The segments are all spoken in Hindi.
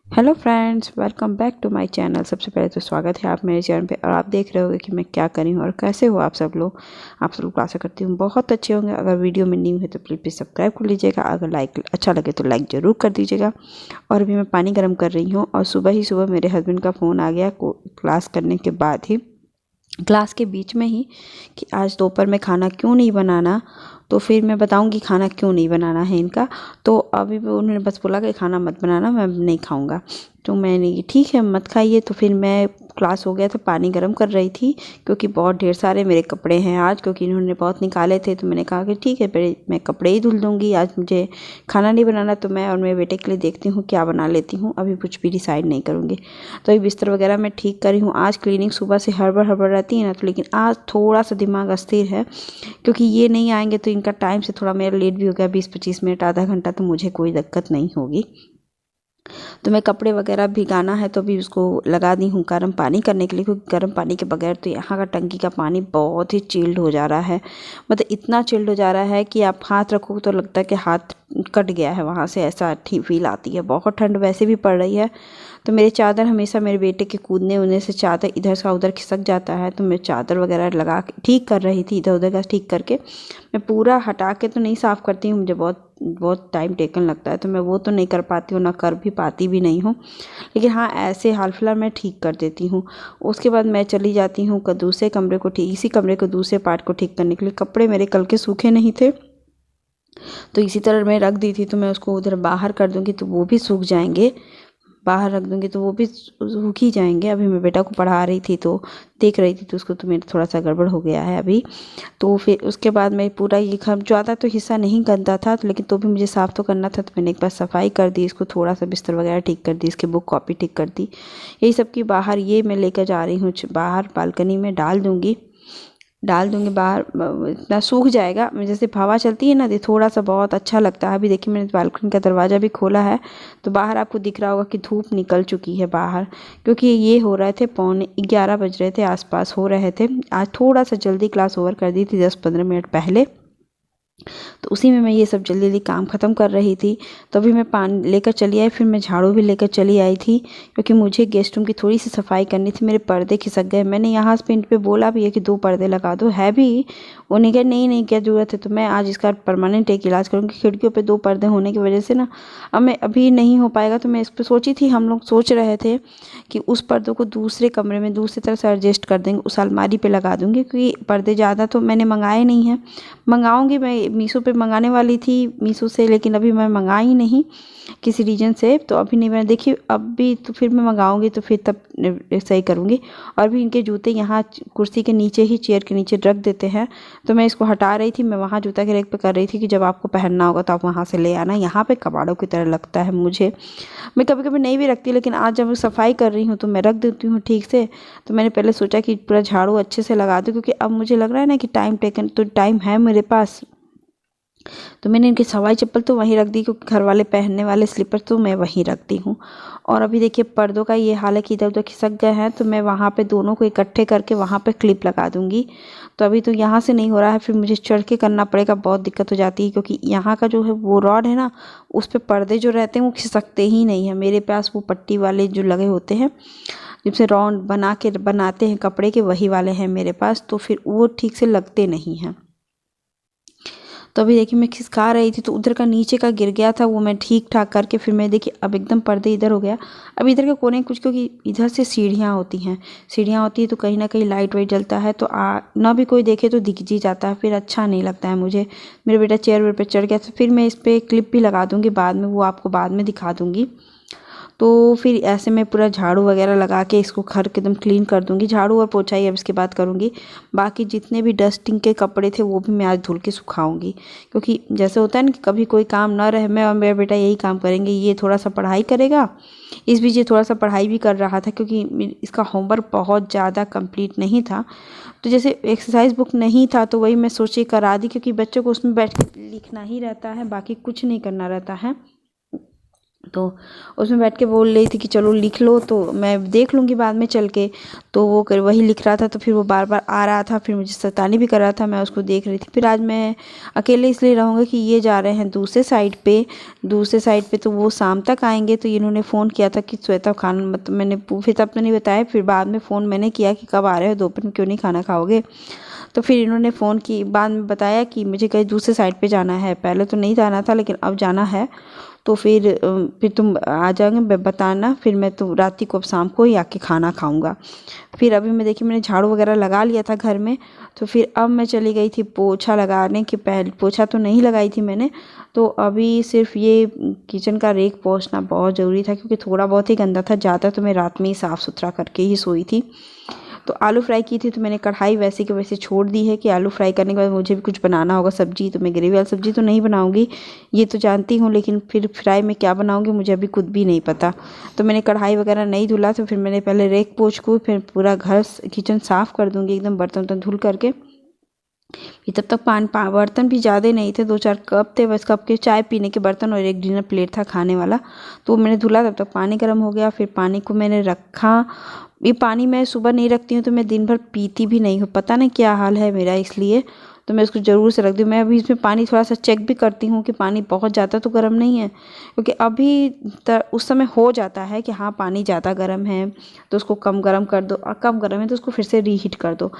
Hello friends, welcome back to my channel. सबसे पहले तो स्वागत है आप मेरे चैनल पे। और आप देख रहे होगे कि मैं क्या करी हूँ और कैसे हो आप सब लोग। आशा करती हूँ बहुत अच्छे होंगे। अगर वीडियो में न्यू है तो प्लीज़ सब्सक्राइब कर लीजिएगा। अगर लाइक अच्छा लगे तो लाइक ज़रूर कर दीजिएगा। और अभी मैं पानी गर्म कर रही हूँ और सुबह ही मेरे हस्बैंड का फ़ोन आ गया क्लास करने के बाद ही, क्लास के बीच में ही, कि आज दोपहर में खाना क्यों नहीं बनाना। तो फिर मैं बताऊंगी खाना क्यों नहीं बनाना है इनका। तो अभी भी उन्होंने बस बोला कि खाना मत बनाना, मैं नहीं खाऊंगा। तो मैंने ठीक है मत खाइए। तो फिर मैं क्लास हो गया तो पानी गर्म कर रही थी, क्योंकि बहुत ढेर सारे मेरे कपड़े हैं आज, क्योंकि इन्होंने बहुत निकाले थे। तो मैंने कहा कि ठीक है फिर मैं कपड़े ही धुल दूँगी, आज मुझे खाना नहीं बनाना। तो मैं और मेरे बेटे के लिए देखती हूँ क्या बना लेती हूँ, अभी कुछ भी डिसाइड नहीं करूँगी। तो ये बिस्तर वगैरह मैं ठीक करी हूँ। आज क्लीनिंग सुबह से हड़बड़ हड़बड़ रहती है ना, तो लेकिन आज थोड़ा सा दिमाग अस्थिर है, क्योंकि ये नहीं आएंगे तो इनका टाइम से थोड़ा मेरा लेट भी हो गया, 20-25 मिनट आधा घंटा। तो मुझे कोई दिक्कत नहीं होगी। तो मैं कपड़े वगैरह भिगाना है तो अभी उसको लगा दी हूँ गर्म पानी करने के लिए, क्योंकि गर्म पानी के बगैर तो यहाँ का टंकी का पानी बहुत ही चिल्ड हो जा रहा है। मतलब इतना चिल्ड हो जा रहा है कि आप हाथ रखो तो लगता है कि हाथ कट गया है वहाँ से, ऐसा फील आती है। बहुत ठंड वैसे भी पड़ रही है। तो मेरे चादर हमेशा मेरे बेटे के कूदने ऊदने से चादर इधर से उधर खिसक जाता है। तो मैं चादर वगैरह लगा के ठीक कर रही थी, इधर उधर का ठीक करके। मैं पूरा हटा के तो नहीं साफ़ करती हूँ, मुझे बहुत बहुत टाइम टेकन लगता है, तो मैं वो तो नहीं कर पाती हूँ, ना कर भी पाती भी नहीं हूँ। लेकिन हाँ, ऐसे हाल फिलहाल मैं ठीक कर देती हूँ। उसके बाद मैं चली जाती हूँ दूसरे कमरे को ठीक, इसी कमरे को दूसरे पार्ट को ठीक करने के लिए। कपड़े मेरे कल के सूखे नहीं थे, तो इसी तरह मैं रख दी थी। तो मैं उसको उधर बाहर कर दूँगी तो वो भी सूख जाएंगे, बाहर रख दूँगी तो वो भी सूख ही जाएंगे। अभी मैं बेटा को पढ़ा रही थी तो देख रही थी, तो उसको तो मेरा थोड़ा सा गड़बड़ हो गया है अभी। तो फिर उसके बाद मैं पूरा ये घर, ज़्यादा तो हिस्सा नहीं गंदा था तो, लेकिन तो भी मुझे साफ़ तो करना था। तो मैंने एक बार सफाई कर दी, इसको थोड़ा सा बिस्तर वगैरह ठीक कर दी, इसके बुक कॉपी ठीक कर दी। यही सब की बाहर ये मैं लेकर जा रही हूँ, बाहर बालकनी में डाल दूँगी बाहर। इतना सूख जाएगा, जैसे हवा चलती है ना, ये थोड़ा सा बहुत अच्छा लगता है। अभी देखिए मैंने बालकनी का दरवाज़ा भी खोला है, तो बाहर आपको दिख रहा होगा कि धूप निकल चुकी है बाहर, क्योंकि ये हो रहे थे 11:15 बज रहे थे, आसपास हो रहे थे। आज थोड़ा सा जल्दी क्लास ओवर कर दी थी, 10-15 मिनट पहले। तो उसी में मैं ये सब जल्दी जल्दी काम ख़त्म कर रही थी। तो अभी मैं पानी लेकर चली आई, फिर मैं झाड़ू भी लेकर चली आई थी, क्योंकि मुझे गेस्ट रूम की थोड़ी सी सफाई करनी थी। मेरे पर्दे खिसक गए। मैंने यहाँ पेंट पे बोला भी है कि 2 पर्दे लगा दो, है भी। उन्होंने कहा नहीं नहीं क्या ज़रूरत है। तो मैं आज इसका परमानेंट एक इलाज करूँगी। खिड़कियों पर 2 पर्दे होने की वजह से ना, अब मैं अभी नहीं हो पाएगा। तो मैं इस पर सोची थी, हम लोग सोच रहे थे कि उस पर्दों को दूसरे कमरे में दूसरी तरफ से एडजस्ट कर देंगे, उस अलमारी पे लगा दूँगी, क्योंकि पर्दे ज़्यादा तो मैंने मंगाए नहीं हैं। मंगाऊँगी, मैं मीशो पे मंगाने वाली थी मीशो से, लेकिन अभी मैं मंगाई नहीं किसी रीज़न से। तो अभी नहीं, मैं देखिए अभी तो फिर मैं मंगाऊँगी तो फिर तब सही करूँगी। और भी इनके जूते यहाँ कुर्सी के नीचे ही, चेयर के नीचे रख देते हैं। तो मैं इसको हटा रही थी, मैं वहाँ जूता के रैक पे कर रही थी कि जब आपको पहनना होगा तो आप वहाँ से ले आना। यहाँ पे कबाड़ों की तरह लगता है मुझे। मैं कभी कभी नहीं भी रखती, लेकिन आज जब मैं सफाई कर रही हूँ तो मैं रख देती हूँ ठीक से। तो मैंने पहले सोचा कि पूरा झाड़ू अच्छे से लगा दूँ, क्योंकि अब मुझे लग रहा है ना कि टाइम टेकन, तो टाइम है मेरे पास। तो मैंने इनकी सवाई चप्पल तो वहीं रख दी, क्योंकि घर वाले पहनने वाले स्लीपर तो मैं वहीं रखती हूँ। और अभी देखिए पर्दों का ये हाल है कि इधर उधर खिसक गए हैं, तो मैं वहाँ पे दोनों को इकट्ठे करके वहाँ पे क्लिप लगा दूँगी। तो अभी तो यहाँ से नहीं हो रहा है, फिर मुझे चढ़ के करना पड़ेगा, बहुत दिक्कत हो जाती है, क्योंकि यहाँ का जो है वो रॉड है ना, उस पर पर्दे जो रहते हैं वो खिसकते ही नहीं हैं। मेरे पास वो पट्टी वाले जो लगे होते हैं, जिससे राउंड बना के बनाते हैं कपड़े के, वही वाले हैं मेरे पास। तो फिर वो ठीक से लगते नहीं हैं। तो अभी देखिए मैं खिसका रही थी तो उधर का नीचे का गिर गया था, वो मैं ठीक ठाक करके फिर मैं देखिए अब एकदम पर्दे इधर हो गया। अब इधर के कोने कुछ, क्योंकि इधर से सीढ़ियाँ होती हैं, तो कहीं ना कहीं लाइट वाइट जलता है, तो ना भी कोई देखे तो दिख जी जाता है, फिर अच्छा नहीं लगता है मुझे। मेरा बेटा चेयर वेयर पर चढ़ गया, तो फिर मैं इस पर क्लिप भी लगा दूँगी बाद में, वो आपको बाद में दिखा दूँगी। तो फिर ऐसे मैं पूरा झाड़ू वगैरह लगा के इसको घर के एकदम क्लीन कर दूँगी। झाड़ू और पोछा ही अब इसके बाद करूँगी। बाकी जितने भी डस्टिंग के कपड़े थे वो भी मैं आज धुल के सुखाऊँगी, क्योंकि जैसे होता है ना कि कभी कोई काम ना रहे, मैं और मेरा बेटा यही काम करेंगे। ये थोड़ा सा पढ़ाई करेगा, इस बीच ये थोड़ा सा पढ़ाई भी कर रहा था, क्योंकि इसका होमवर्क बहुत ज़्यादा कंप्लीट नहीं था। तो जैसे एक्सरसाइज बुक नहीं था तो वही मैं सोची करा दी, क्योंकि बच्चों को उसमें बैठ के लिखना ही रहता है, बाकी कुछ नहीं करना रहता है। तो उसमें बैठ के बोल रही थी कि चलो लिख लो, तो मैं देख लूँगी बाद में चल के। तो वो कर वही लिख रहा था, तो फिर वो बार बार आ रहा था, फिर मुझे शैतानी भी कर रहा था, मैं उसको देख रही थी। फिर आज मैं अकेले इसलिए रहूँगी कि ये जा रहे हैं दूसरे साइड पे, तो वो शाम तक आएंगे। तो इन्होंने फ़ोन किया था कि श्वेता खाना, मतलब मैंने फिर तब तो नहीं बताया, फिर बाद में फ़ोन मैंने किया कि कब आ रहे हो, दोपहर में क्यों नहीं खाना खाओगे। तो फिर इन्होंने फ़ोन की, बाद में बताया कि मुझे कहीं दूसरे साइड पे जाना है, पहले तो नहीं जाना था लेकिन अब जाना है। तो फिर तुम आ जाओगे बताना, फिर मैं तो रात को अब शाम को ही आके खाना खाऊंगा। फिर अभी मैं देखिए मैंने झाड़ू वगैरह लगा लिया था घर में। तो फिर अब मैं चली गई थी पोछा लगाने के, पहले पोछा तो नहीं लगाई थी मैंने। तो अभी सिर्फ ये किचन का रेक पोछना बहुत ज़रूरी था, क्योंकि थोड़ा बहुत ही गंदा था, ज़्यादा तो मैं रात में ही साफ़ सुथरा करके ही सोई थी। तो आलू फ्राई की थी, तो मैंने कढ़ाई वैसे की वैसे छोड़ दी है कि आलू फ्राई करने के बाद मुझे भी कुछ बनाना होगा सब्जी। तो मैं ग्रेवी वाली सब्जी तो नहीं बनाऊंगी, ये तो जानती हूँ, लेकिन फिर फ्राई में क्या बनाऊंगी मुझे अभी खुद भी नहीं पता। तो मैंने कढ़ाई वगैरह नहीं धुला, तो फिर मैंने पहले रेक पोंछ को, फिर पूरा घर किचन साफ़ कर दूँगी एकदम, बर्तन वर्तन धुल करके। फिर तब तक बर्तन भी ज़्यादा नहीं थे, 2-4 कप थे बस, कप के चाय पीने के बर्तन और एक डिनर प्लेट था खाने वाला। तो मैंने धुला, तब तक पानी गर्म हो गया। फिर पानी को मैंने रखा। ये पानी मैं सुबह नहीं रखती हूँ, तो मैं दिन भर पीती भी नहीं हूँ, पता नहीं क्या हाल है मेरा, इसलिए तो मैं उसको ज़रूर से रख दूँ। मैं अभी इसमें पानी थोड़ा सा चेक भी करती हूँ कि पानी बहुत ज़्यादा तो गर्म नहीं है, क्योंकि अभी उस समय हो जाता है कि हाँ पानी ज़्यादा गर्म है तो उसको कम गर्म कर दो, और कम गर्म है तो उसको फिर से रीहीट कर दो।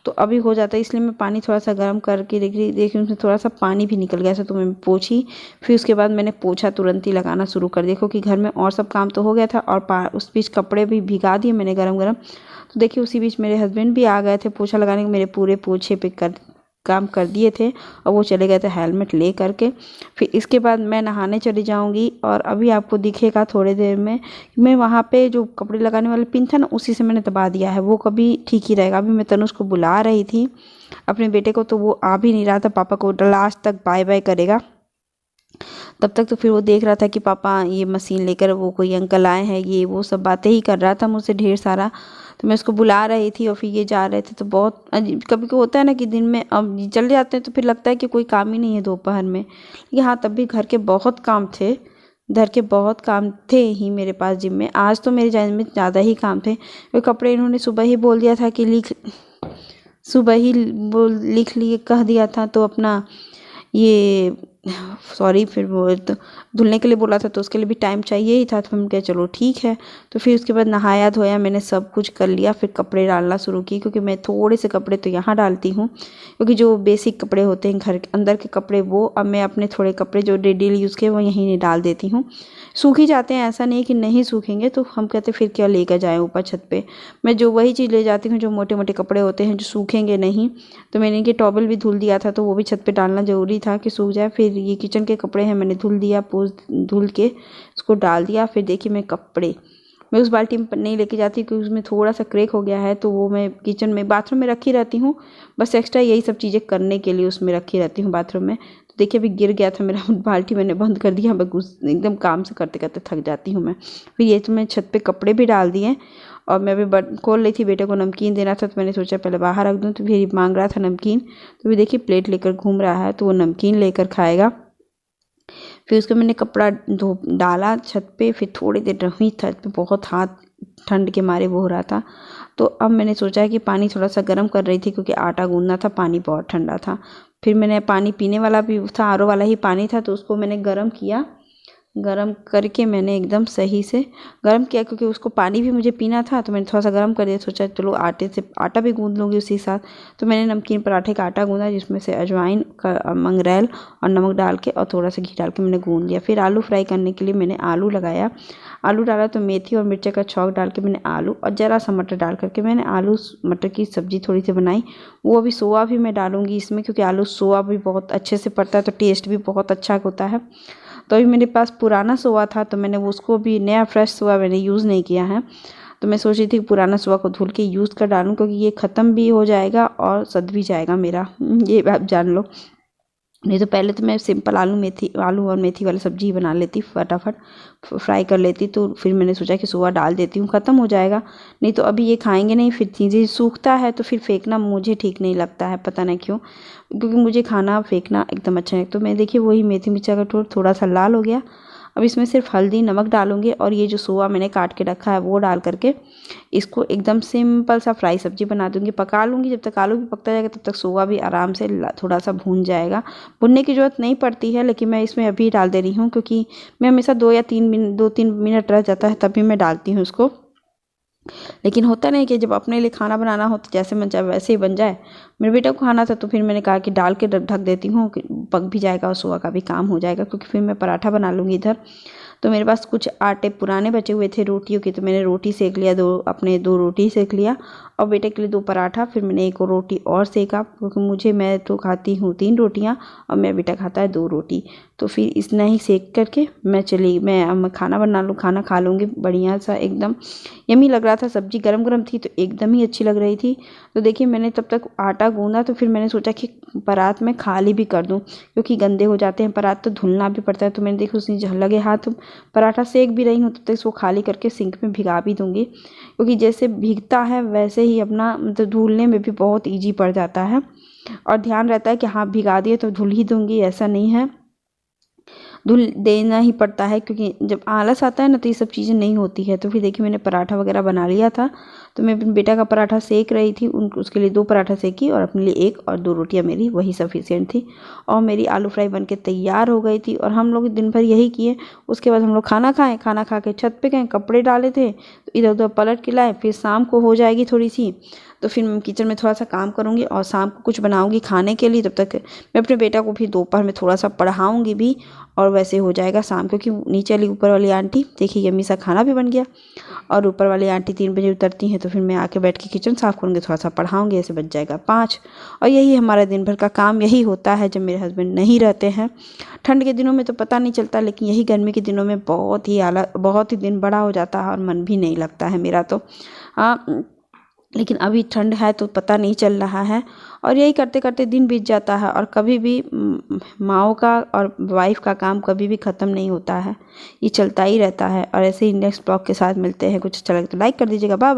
तो अभी हो जाता है, इसलिए मैं पानी थोड़ा सा गर्म करके देखी उसमें थोड़ा सा पानी भी निकल गया था, तो मैं पोंछी। फिर उसके बाद मैंने पोछा तुरंत ही लगाना शुरू कर, देखो कि घर में और सब काम तो हो गया था, और उस बीच कपड़े भी भिगा दिए मैंने गरम गरम। तो देखिए उसी बीच मेरे हस्बैंड भी आ गए थे पोछा लगाने के, मेरे पूरे पोछे पे काम कर दिए थे, और वो चले गए थे हेलमेट ले करके। फिर इसके बाद मैं नहाने चली जाऊंगी, और अभी आपको दिखेगा थोड़ी देर में मैं वहाँ पे जो कपड़े लगाने वाला पिन था ना, उसी से मैंने दबा दिया है, वो कभी ठीक ही रहेगा। अभी मैं तनुष को बुला रही थी अपने बेटे को, तो वो आ भी नहीं रहा था, पापा को लास्ट तक बाय बाय करेगा तब तक। तो फिर वो देख रहा था कि पापा ये मशीन लेकर वो कोई अंकल आए हैं, ये वो सब बातें ही कर रहा था मुझसे ढेर सारा। तो मैं उसको बुला रही थी, और फिर ये जा रहे थे। तो बहुत अजीब कभी को होता है ना कि दिन में अब चले जाते हैं तो फिर लगता है कि कोई काम ही नहीं है दोपहर में, लेकिन हाँ तब भी घर के बहुत काम थे, घर के बहुत काम थे ही मेरे पास जिम में। आज तो मेरे जिम में ज़्यादा ही काम थे। वो कपड़े इन्होंने सुबह ही बोल दिया था कि लिख लिए कह दिया था, तो अपना ये सॉरी, फिर वो तो धुलने के लिए बोला था, तो उसके लिए भी टाइम चाहिए ही था। तो हम कहे चलो ठीक है। तो फिर उसके बाद नहाया धोया, मैंने सब कुछ कर लिया, फिर कपड़े डालना शुरू की, क्योंकि मैं थोड़े से कपड़े तो यहाँ डालती हूँ, क्योंकि जो बेसिक कपड़े होते हैं घर के अंदर के कपड़े, वो अब मैं अपने थोड़े कपड़े जो डेली यूज़ के वो यहीं नहीं डाल देती हूँ। सूख ही जाते हैं, ऐसा नहीं है कि नहीं सूखेंगे, तो हम कहते फिर क्या लेकर जाएँ ऊपर छत पे। मैं जो वही चीज़ ले जाती हूँ जो मोटे मोटे कपड़े होते हैं जो सूखेंगे नहीं। तो मैंने इनके टॉवल भी धुल दिया था, तो वो भी छत पे डालना ज़रूरी था कि सूख जाए। फिर ये किचन के कपड़े हैं, मैंने धुल दिया, धुल के उसको डाल दिया। फिर देखिए मैं उस बाल्टी में नहीं लेके जाती, क्योंकि उसमें थोड़ा सा क्रैक हो गया है, तो वो मैं किचन में बाथरूम में रखी रहती हूँ, बस एक्स्ट्रा यही सब चीज़ें करने के लिए उसमें रखी रहती हूँ बाथरूम में। तो देखिए अभी गिर गया था मेरा बाल्टी, मैंने बंद कर दिया, बस एकदम काम से करते करते थक जाती हूँ मैं। फिर ये तो मैं छत पे कपड़े भी डाल दिए, और मैं अभी खोल रही थी, बेटे को नमकीन देना था, तो मैंने सोचा पहले बाहर रख दूँ। तो फिर मांग रहा था नमकीन, तो फिर देखिए प्लेट लेकर घूम रहा है, तो वो नमकीन लेकर खाएगा। फिर उसको मैंने कपड़ा डाला छत पे, फिर थोड़ी देर रही छत पे, बहुत हाथ ठंड के मारे वो हो रहा था। तो अब मैंने सोचा कि पानी थोड़ा सा गर्म कर रही थी, क्योंकि आटा गूंदना था, पानी बहुत ठंडा था। फिर मैंने पानी पीने वाला भी था, आरओ वाला ही पानी था, तो उसको मैंने गर्म किया, गरम करके मैंने एकदम सही से गरम किया, क्योंकि उसको पानी भी मुझे पीना था, तो मैंने थोड़ा सा गरम कर दिया। सोचा चलो आटे से आटा भी गूंद लूँगी उसी साथ। तो मैंने नमकीन पराठे का आटा गूंदा, जिसमें से अजवाइन का मंगरेल और नमक डाल के और थोड़ा सा घी डाल के मैंने गूंद लिया। फिर आलू फ्राई करने के लिए मैंने आलू लगाया, आलू डाला तो मेथी और मिर्ची का छौंक डाल के मैंने आलू और ज़रा सा मटर डाल करके मैंने आलू मटर की सब्ज़ी थोड़ी सी बनाई। वो अभी सोया भी मैं डालूँगी इसमें, क्योंकि आलू सोया भी बहुत अच्छे से पड़ता है, तो टेस्ट भी बहुत अच्छा होता है। तो अभी मेरे पास पुराना सोया था, तो मैंने उसको भी नया फ्रेश सोया मैंने यूज़ नहीं किया है। तो मैं सोच रही थी पुराना सोया को धुल के यूज़ कर डालूँ, क्योंकि ये ख़त्म भी हो जाएगा और सद भी जाएगा मेरा, ये आप जान लो। नहीं तो पहले तो मैं सिंपल आलू और मेथी वाली सब्ज़ी ही बना लेती, फटाफट फ्राई कर लेती। तो फिर मैंने सोचा कि सोया डाल देती हूँ, ख़त्म हो जाएगा। नहीं तो अभी ये खाएंगे नहीं, फिर चीज़ें सूखता है तो फिर फेंकना मुझे ठीक नहीं लगता है, पता नहीं क्यों, क्योंकि मुझे खाना फेंकना एकदम अच्छा है। तो मैं देखिए वही मेथी मिर्चा का थोड़ा सा लाल हो गया, अब इसमें सिर्फ हल्दी नमक डालूंगी और ये जो सोया मैंने काट के रखा है वो डाल करके इसको एकदम सिंपल सा फ्राई सब्जी बना दूंगी। पका लूँगी, जब तक आलू भी पकता जाएगा तब तक सोया भी आराम से थोड़ा सा भून जाएगा। भुनने की ज़रूरत नहीं पड़ती है, लेकिन मैं इसमें अभी डाल दे रही हूँ क्योंकि मैं हमेशा 2-3 मिनट रह जाता है तभी मैं डालती हूँ उसको। लेकिन होता नहीं कि जब अपने लिए खाना बनाना हो तो जैसे मन चाहे वैसे ही बन जाए। मेरे बेटे को खाना था तो फिर मैंने कहा कि डाल के ढक देती हूँ कि पक भी जाएगा और सोया का भी काम हो जाएगा, क्योंकि फिर मैं पराठा बना लूँगी इधर। तो मेरे पास कुछ आटे पुराने बचे हुए थे रोटियों के, तो मैंने रोटी सेक लिया, दो रोटी सेक लिया और बेटे के लिए 2 पराठा। फिर मैंने एक और रोटी और सेका क्योंकि मैं तो खाती हूँ 3 रोटियाँ और मेरा बेटा खाता है 2 रोटी। तो फिर इतना ही सेक करके मैं खाना बना लूँ, खाना खा लूँगी बढ़िया सा। एकदम यम्मी लग रहा था, सब्जी गरम गरम थी तो एकदम ही अच्छी लग रही थी। तो देखिए मैंने तब तक आटा गूंदा, तो फिर मैंने सोचा कि परात में खाली भी कर दूं क्योंकि गंदे हो जाते हैं परात, तो धुलना भी पड़ता है। तो मैंने देखो उसी लगे हाथ पराठा सेक भी रही हूँ तब तक इसको खाली करके सिंक में भिगा भी दूंगी, क्योंकि जैसे भीगता है वैसे ही अपना मतलब धुलने में भी बहुत ईजी पड़ जाता है। और ध्यान रहता है कि हाँ भिगा दिए तो धुल ही दूंगी, ऐसा नहीं है, धुल देना ही पड़ता है, क्योंकि जब आलस आता है ना तो ये सब चीज़ें नहीं होती है। तो फिर देखिए मैंने पराठा वगैरह बना लिया था, तो मैं अपने बेटा का पराठा सेक रही थी, उसके लिए 2 पराठा सेकी और अपने लिए 1 और 2 रोटियां मेरी वही सफिशिएंट थी। और मेरी आलू फ्राई बन के तैयार हो गई थी और हम लोग दिन भर यही किए। उसके बाद हम लोग खाना खाएँ, खाना खा के छत पे गए, कपड़े डाले थे तो इधर उधर पलट के लाए। फिर शाम को हो जाएगी थोड़ी सी, तो फिर मैं किचन में थोड़ा सा काम करूँगी और शाम को कुछ बनाऊँगी खाने के लिए। तब तक मैं अपने बेटा को फिर दोपहर में थोड़ा सा पढ़ाऊँगी भी और वैसे हो जाएगा शाम, क्योंकि नीचे वाली ऊपर वाली आंटी देखिए यम्मी सा खाना भी बन गया और ऊपर वाली आंटी 3 बजे उतरती हैं, तो फिर मैं आके बैठ के किचन साफ़ करूँगी, थोड़ा सा पढ़ाऊँगी, ऐसे बच जाएगा 5। और यही हमारा दिन भर का काम यही होता है जब मेरे हस्बैंड नहीं रहते हैं। ठंड के दिनों में तो पता नहीं चलता, लेकिन यही गर्मी के दिनों में बहुत ही दिन बड़ा हो जाता है और मन भी नहीं लगता है मेरा तो। हाँ, लेकिन अभी ठंड है तो पता नहीं चल रहा है और यही करते करते दिन बीत जाता है। और कभी भी माओ का और वाइफ का काम कभी भी ख़त्म नहीं होता है, ये चलता ही रहता है। और ऐसे ही नेक्स्ट ब्लॉग के साथ मिलते हैं। कुछ अच्छा लगे तो लाइक कर दीजिएगा। Bye bye.